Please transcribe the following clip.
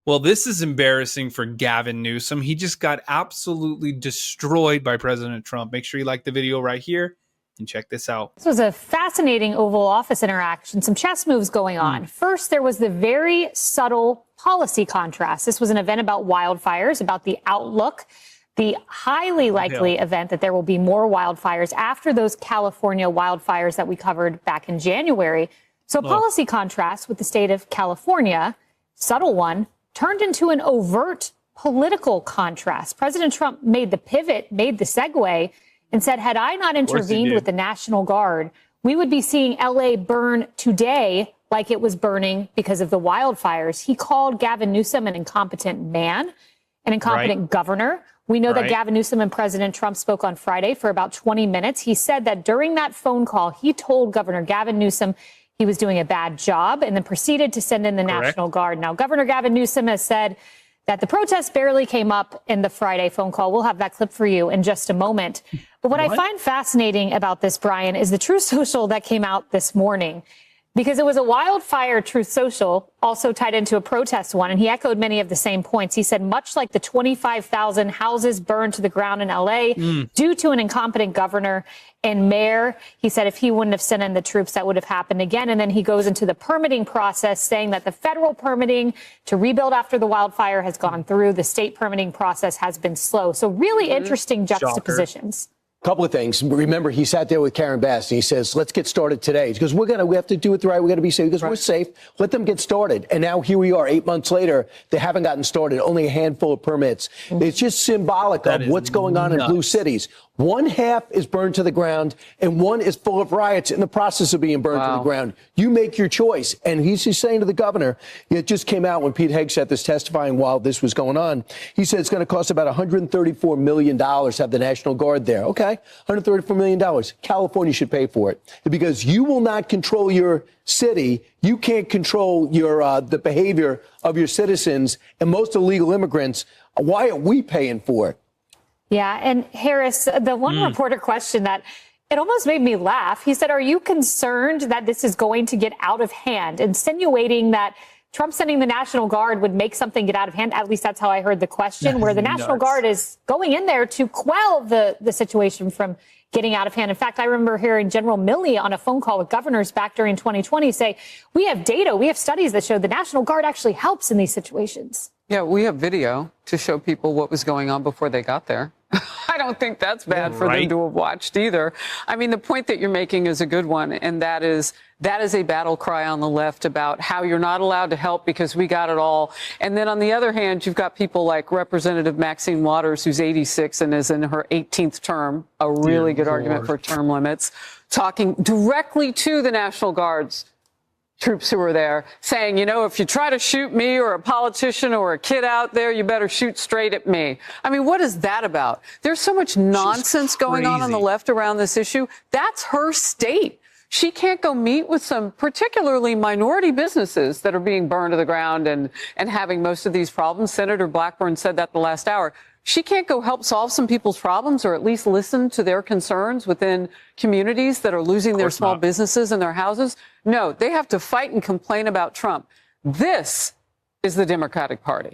Well, this is embarrassing for Gavin Newsom. He just got absolutely destroyed by President Trump. Make sure you like the video right here and check this out. This was a fascinating Oval Office interaction, some chess moves going on. First, there was the very subtle policy contrast. This was an event about wildfires, about the outlook, the highly likely event that there will be more wildfires after those California wildfires that we covered back in January. So policy contrast with the state of California, subtle one, turned into an overt political contrast. President Trump made the pivot, made the segue, and said, had I not intervened with the National Guard, we would be seeing L.A. burn today like it was burning because of the wildfires. He called Gavin Newsom an incompetent man, an incompetent governor. We know that Gavin Newsom and President Trump spoke on Friday for about 20 minutes. He said that during that phone call, he told Governor Gavin Newsom he was doing a bad job and then proceeded to send in the National Guard. Now, Governor Gavin Newsom has said that the protests barely came up in the Friday phone call. We'll have that clip for you in just a moment. But what I find fascinating about this, Brian, is the Truth Social that came out this morning, because it was a wildfire Truth Social, also tied into a protest one. And he echoed many of the same points. He said, much like the 25,000 houses burned to the ground in L.A. due to an incompetent governor and mayor, he said if he wouldn't have sent in the troops, that would have happened again. And then he goes into the permitting process, saying that the federal permitting to rebuild after the wildfire has gone through. The state permitting process has been slow. So really interesting juxtapositions. Couple of things. Remember, he sat there with Karen Bass and he says, let's get started today. He goes, we have to do it right. We got to be safe. He goes, we're safe. Let them get started. And now here we are 8 months later. They haven't gotten started. Only a handful of permits. It's just symbolic of what's going on in blue cities. One half is burned to the ground and one is full of riots in the process of being burned to the ground. You make your choice. And he's just saying to the governor, it just came out when Pete Hegseth is testifying while this was going on. He said it's going to cost about $134 million to have the National Guard there. Okay, $134 million. California should pay for it because you will not control your city. You can't control your the behavior of your citizens and most illegal immigrants. Why are we paying for it? Yeah. And Harris, the one reporter question that it almost made me laugh. He said, are you concerned that this is going to get out of hand? Insinuating that Trump sending the National Guard would make something get out of hand. At least that's how I heard the question, where the National Guard is going in there to quell the situation from getting out of hand. In fact, I remember hearing General Milley on a phone call with governors back during 2020 say, we have data, we have studies that show the National Guard actually helps in these situations. Yeah, we have video to show people what was going on before they got there. I don't think that's bad for them to have watched either. I mean, the point that you're making is a good one, and that is a battle cry on the left about how you're not allowed to help because we got it all. And then on the other hand, you've got people like Representative Maxine Waters, who's 86 and is in her 18th term, a really good argument for term limits, talking directly to the National Guard's troops who are there, saying, you know, if you try to shoot me or a politician or a kid out there, you better shoot straight at me. I mean, what is that about? There's so much nonsense going on the left around this issue. That's her state. She can't go meet with some particularly minority businesses that are being burned to the ground and having most of these problems. Senator Blackburn said that the last hour. She can't go help solve some people's problems or at least listen to their concerns within communities that are losing their small businesses and their houses. No, they have to fight and complain about Trump. This is the Democratic Party.